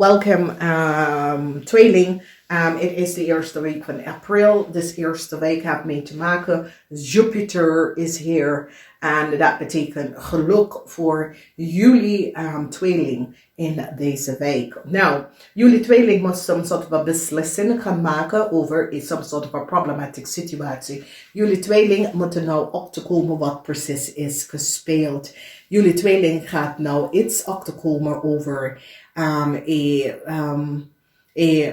Welcome, tweeling. Het is de eerste week van april. Dus eerste week heeft mee te maken. Jupiter is here. En dat betekent geluk voor jullie tweeling in deze week. Nou, jullie tweeling moet some sort of a beslissing gaan maken over some sort of a problematic situatie. Jullie tweeling moeten nou op te komen wat precies is gespeeld. Jullie tweeling gaat nou iets op te komen over a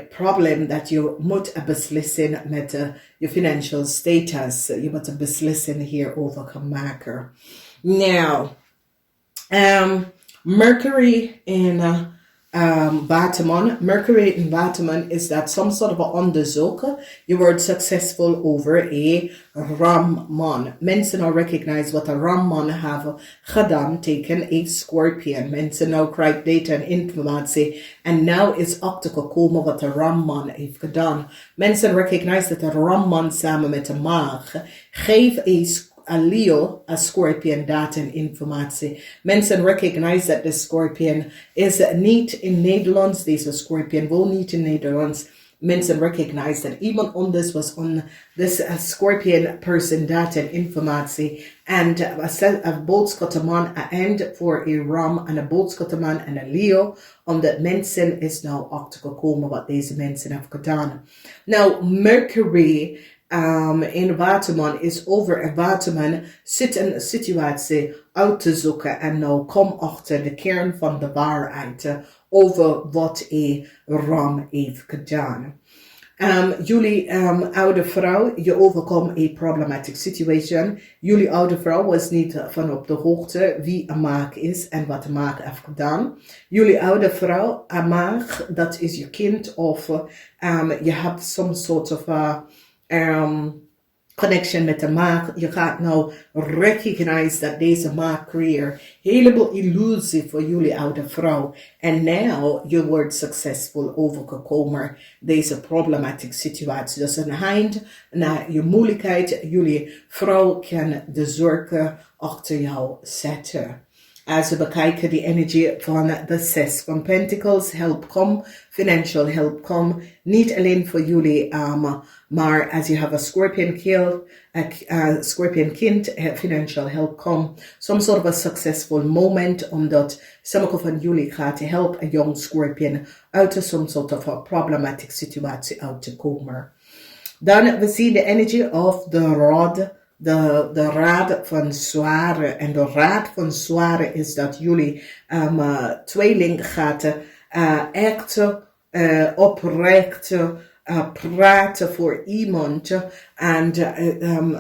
problem dat je moet beslissen met je financial status. Je moet een beslissing hierover gaan maken. Nou, Mercury in Waterman. Mercury in Waterman is that some sort of onderzoeken. Je wordt successful over a Ramman. Mensen nou recognize wat een Ramman hebben gedaan tegen a Scorpion. Mensen nou krijgen data en informatie. En nou is achtergekomen wat een Ramman heeft gedaan. Mensen recognize dat een Ramman samen met een maag geeft a Leo, a Scorpion, data en informatie. Mensen recognize that the Scorpion is niet in Nederlands. Deze Scorpion woont niet in Nederlands. Mensen recognize that iemand anders was on this Scorpion person data en informatie. En een boodschapman en voor a Ram en een boodschapman en een Leo. Omdat mensen is nou achtergekomen wat deze mensen hebben gedaan. Nou, Mercury in Waterman is over een Waterman zit een situatie uit te zoeken en nou kom achter de kern van de waarheid over wat een Ram heeft gedaan. Jullie oude vrouw, je overkomt een problematic situation. Jullie oude vrouw was niet van op de hoogte wie een maag is en wat een maag heeft gedaan. Jullie oude vrouw, een maag, dat is je kind of je hebt some sort of connection met de maag. Je gaat nou recognize dat deze maag creëert heleboel illusie voor jullie oude vrouw. En nou, je wordt succesvol overgekomen deze problematic situatie. Dus een eind naar je moeilijkheid. Jullie vrouw kan de zorgen achter jou zetten. Als we bekijken de energie van de 6 van Pentacles, help come, financial help come, niet alleen voor jullie, maar als je hebt een Scorpion kind, financial help come, some sort of a successful moment, omdat sommige van jullie gaat helpen een young Scorpion uit some sort of a problematic situatie uit te komen. Dan we zien de energie of the rod. De raad van zware. En de raad van zware is dat jullie tweeling gaat echt oprecht praten voor iemand. En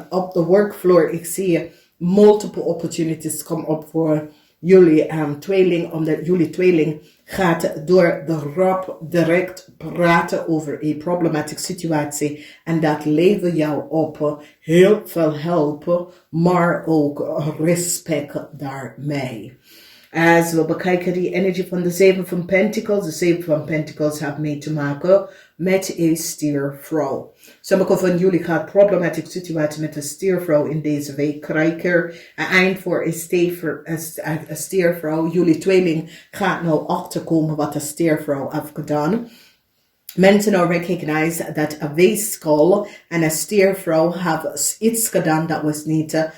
op de workfloor, ik zie multiple opportunities komen op voor jullie tweeling, omdat jullie tweeling gaat door de rap direct praten over een problematic situatie en dat levert jou op heel veel hulp, maar ook respect daarmee. Als we bekijken die energie van de 7 van Pentacles, de 7 van Pentacles heeft mee te maken met een stiervrouw. Sommige van jullie gaat problematic situatie met een stiervrouw in deze week krijgen. Een eind voor een stiervrouw. Jullie tweeling gaat nou achterkomen wat een stiervrouw heeft gedaan. Mensen nou recognize dat een weeskal en een stiervrouw hebben iets gedaan dat was niet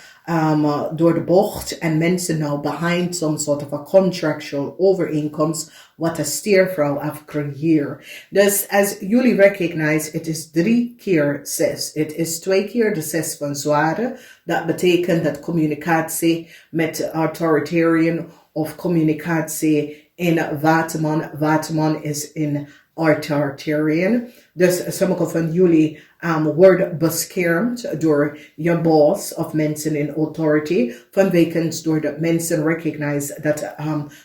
door de bocht en mensen nou behind some sort of a contractual overeenkomst wat een stiervrouw heeft gecreëerd. Dus als jullie recognize, het is 3 keer 6. Het is 2 keer de 6 van zware. Dat betekent dat communicatie met authoritarian of communicatie in Waterman. Waterman is in authoritarian. Dus sommige van jullie worden beschermd door je boss of mensen in authority. Vanwege door de mensen recognize dat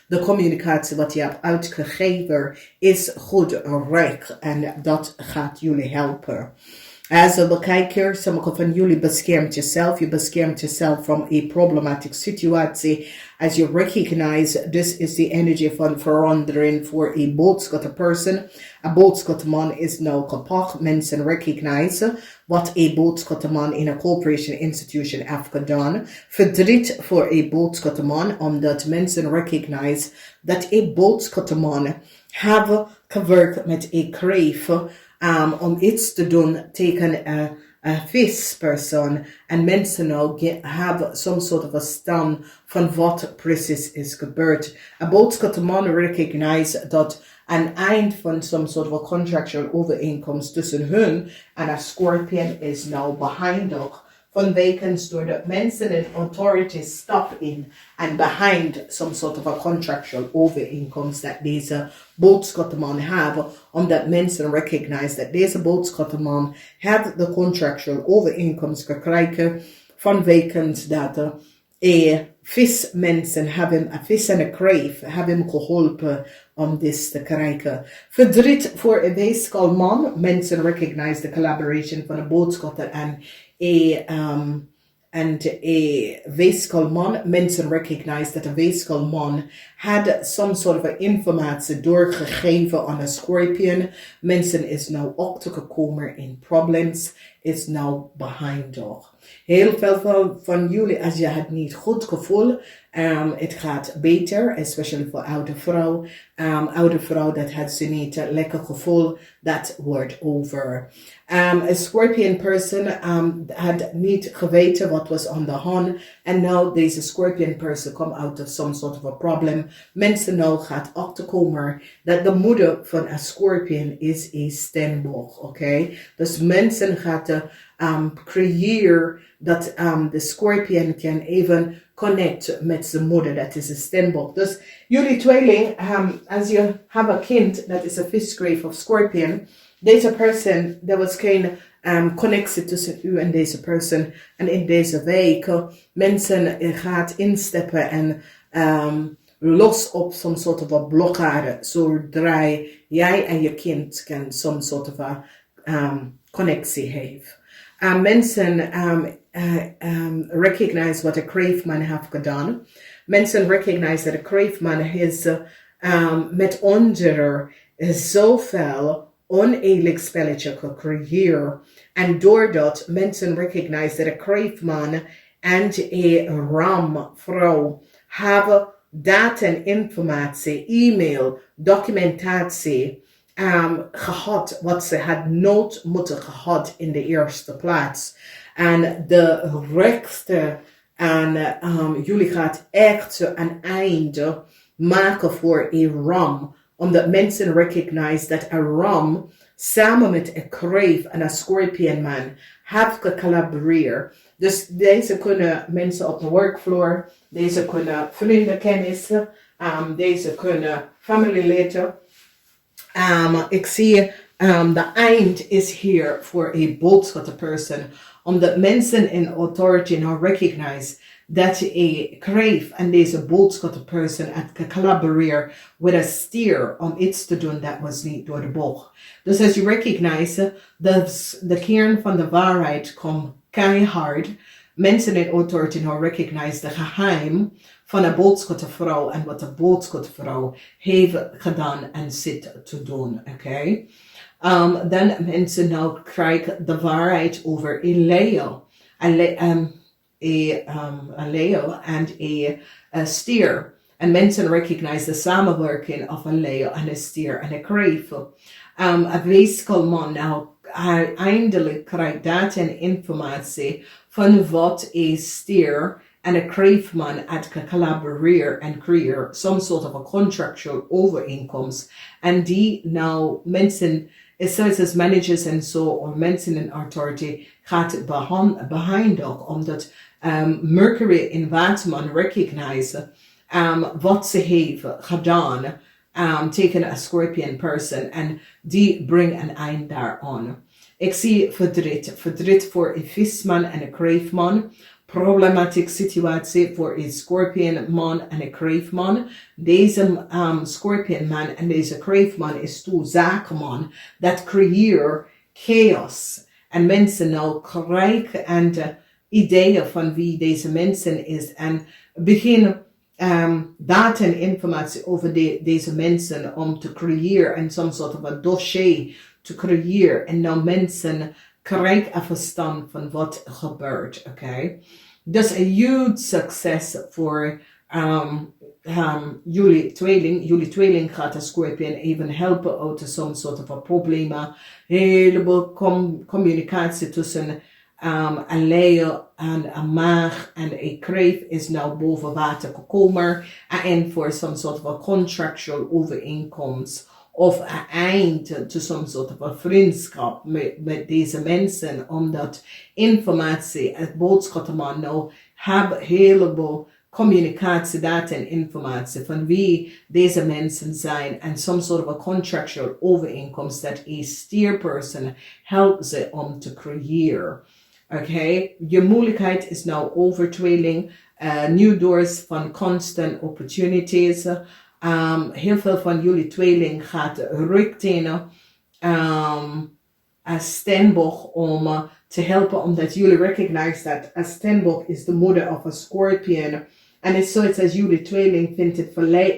de communicatie wat je hebt uitgegeven is goed recht. En dat gaat jullie helpen. Als we bekijken, sommige van jullie beschermt jezelf. Je beschermt jezelf van een problematic situatie. As you recognize, this is the energy van verandering voor een boodschapper person. Een boodschapperman is nou kapot. Mensen recognize wat een boodschapperman in een corporation institution heeft gedaan. Verdriet voor een boodschapperman, omdat mensen recognize dat een boodschapperman hebben gewerkt met een kreef om iets te doen tegen een vispersoon. En mensen nou hebben some sort of a stand van wat precies is gebeurd. A boodschapman recognize dat een eind van some sort of a contractual overeenkomst tussen hun en een scorpion is nou behind vanwege doordat mensen in authority stap in en behind some sort of a contractual overeenkomst dat deze boodschapman hebben, omdat mensen recognize dat deze boodschapman heeft de contractual overeenkomst gekregen vanwege dat vismensen hebben, een vis en een kreef, hebben hem geholpen om dit te krijgen. Verdriet voor een weeskalman. Mensen recognize the collaboration van een boodschapper en een weeskalman. Mensen recognize dat een weeskalman had some sort of informatie doorgegeven aan een scorpion. Mensen is nou achtergekomen in problems, is nou behind door. Heel veel van jullie, als je het niet goed gevoel, het gaat beter, especially voor oude vrouw. Oude vrouw dat had ze niet lekker gevoel, dat wordt over. A scorpion person had niet geweten wat was aan de hand. En now deze scorpion person come out of some sort of a problem. Mensen nou gaat achterkomen dat de moeder van een scorpion is een steenbok, oké? Dus mensen gaan creëren dat de scorpion kan even connect met zijn moeder, dat is een steenbok. Dus jullie tweeling, als je hebt een kind, dat is een visgreep of scorpion, deze person, er was geen connectie tussen u en deze person. En in deze week, mensen gaat insteppen en los op some sort of a blokkade, zodra jij en je kind kan some sort of a connectie heeft. Mensen recognize wat een kreefman heeft gedaan. Mensen recognize dat een kreefman is met onder zoveel oneerlijk spelletje gecreëerd. En doordat mensen recognize dat een kreefman en een ramvrouw hebben data en informatie, e-mail, documentatie gehad, wat ze had nood moeten gehad in de eerste plaats. En de rechtste, en jullie gaat echt een einde maken voor een ram, omdat mensen recognize dat een ram samen met een kreef en een scorpionman heeft gecollaboreerd. Dus deze kunnen mensen op de workvloer, deze kunnen vrienden kennissen, deze kunnen familieleden. Ik zie de eind is hier voor een boodschapperperson, omdat mensen in authority nou recognize dat een kreef en deze boodschapperperson had collaboreerd met een stier om iets te doen dat was niet door de boog. Dus als je recognize dat de kern van de waarheid komt keihard, mensen in authority nou recognize de geheim van een boodschappervrouw en wat de boodschappervrouw heeft gedaan en zit te doen, oké? Dan mensen nou krijgen de waarheid over een Leo, een Leo en een stier. En mensen recognize de samenwerking van een Leo en een stier en een kreef. Een weeskalman nou eindelijk krijgt data en informatie van wat een stier en een kreefman had gecollaboreerd en creëer some sort of a contractual overeenkomst. En die nou mensen, zoals managers en zo, of mensen in authority, gaat behind ook, omdat Mercury in Waterman recognize wat ze heeft gedaan tegen een scorpion person en die brengt een eind daaraan. Ik zie verdriet voor een visman en een kreefman, problematieke situatie voor een scorpionman en een kreefman. Deze scorpionman en deze kreefman is toe zakenman dat creëert chaos. En mensen nou krijgen en de ideeën van wie deze mensen is en beginnen data en informatie over deze mensen om te creëren en some sort of a dossier te creëren. En nou mensen krijgen een verstand van wat gebeurt, oké? Dus een huge succes voor Jullie tweeling gaat de Scorpion even helpen uit some sort of a probleem. Heleboel communicatie tussen een leeuw en een maag en een kreef is nou boven water gekomen. En voor some sort of a contractual overeenkomst of een eind to some sort of a vriendschap met deze mensen. Omdat informatie, het boodschappenman nou hebben heleboel communicatie, data en informatie van wie deze mensen zijn en some sort of a contractual overeenkomst dat een steerperson helpt ze om te creëren. Oké, je moeilijkheid is nou over tweeling, new doors van constant opportunities. Heel veel van jullie tweeling gaat richting een Steenbok om te helpen, omdat jullie recognize dat een Steenbok is de moeder of a Scorpion. En het is zoiets als jullie tweeling vindt het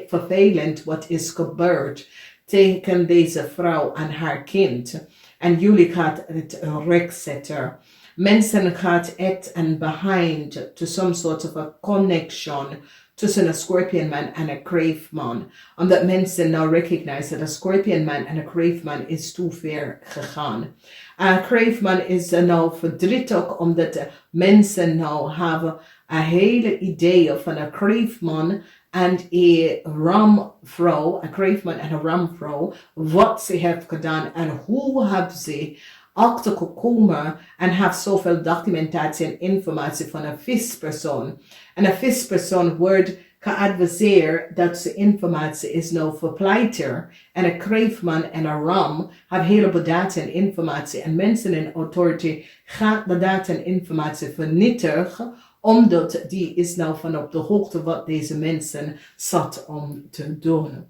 vervelend wat is gebeurd tegen deze vrouw en haar kind. En jullie gaat het recht zetten. Mensen gaat it and behind to some sort of a connection tussen een Scorpion man en een Crave man. Omdat mensen nou recognize dat een Scorpion man en een Crave man is te ver gegaan. Een Crave man is nou verdrietig omdat de mensen nou hebben een hele idee van een Crave man en een ramvrouw, een Crave man en een ramvrouw, wat ze heeft gedaan en hoe hebben ze achter gekomen en heeft zoveel documentatie en informatie van een vispersoon. En een vispersoon wordt geadviseerd dat ze informatie is nou verpleiter. En een kreefman en een ram hebben heleboel data en informatie. En mensen in authority gaan de data en informatie vernietigen, omdat die is nou van op de hoogte wat deze mensen zat om te doen.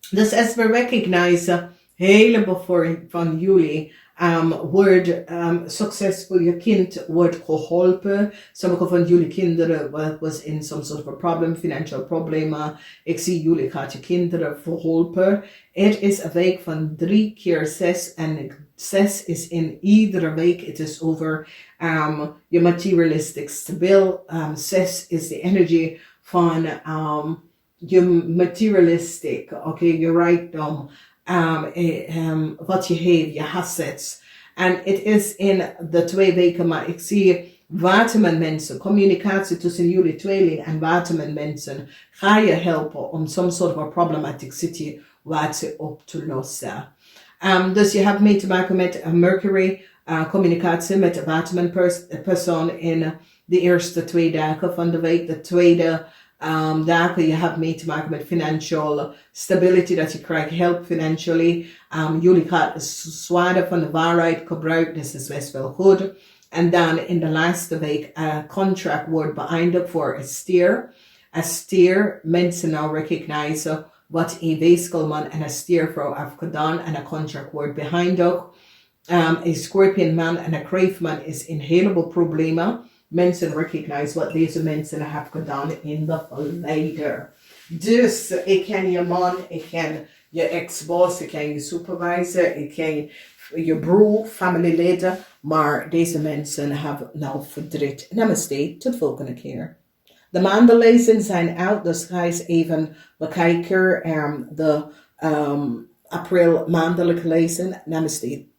Dus als we recognize, heleboel van jullie wordt succesvol, je kind wordt geholpen. Sommige van jullie kinderen was in some sort of a problem, financial problem. Ik zie jullie gaat je kinderen verholpen. Het is een week van 3 keer 6 en 6 is in iedere week. Het is over je materialistic stabiel. 6 is de energy van je materialistic, je rijkdom. Wat je heeft, je assets. En het is in de 2 weken, maar ik zie waterman mensen, communicatie tussen jullie tweeling en waterman mensen, ga je helpen om some sort of a problematic situatie op te lossen. Dus je hebt mee te maken met Mercury, communicatie met de waterman persoon in de eerste 2 dagen van de week. De tweede dagen je hebt mee te maken met financial stability, dat je krijgt help financially. Jullie gaan de zwaarde van de waarheid gebruiken, dus is best wel goed. En dan in de laatste week, contract wordt beëindigd voor een stier. Een stier, mensen nou recognize wat een weeskelman en een stiervrouw heeft gedaan en een contract wordt beëindigd. Een Scorpion man en een Crave man is in heleboel problemen. Mensen recognize wat deze mensen hebben gedaan in de verleden. Dus ik ken je man, ik ken je ex-boss, ik ken je supervisor, ik ken je broer, familieleden. Maar deze mensen hebben nou verdriet. Namaste, tot de volgende keer. De maandenlezingen zijn uit, dus ga eens even bekijken. De april maandelijke lezing. Namaste.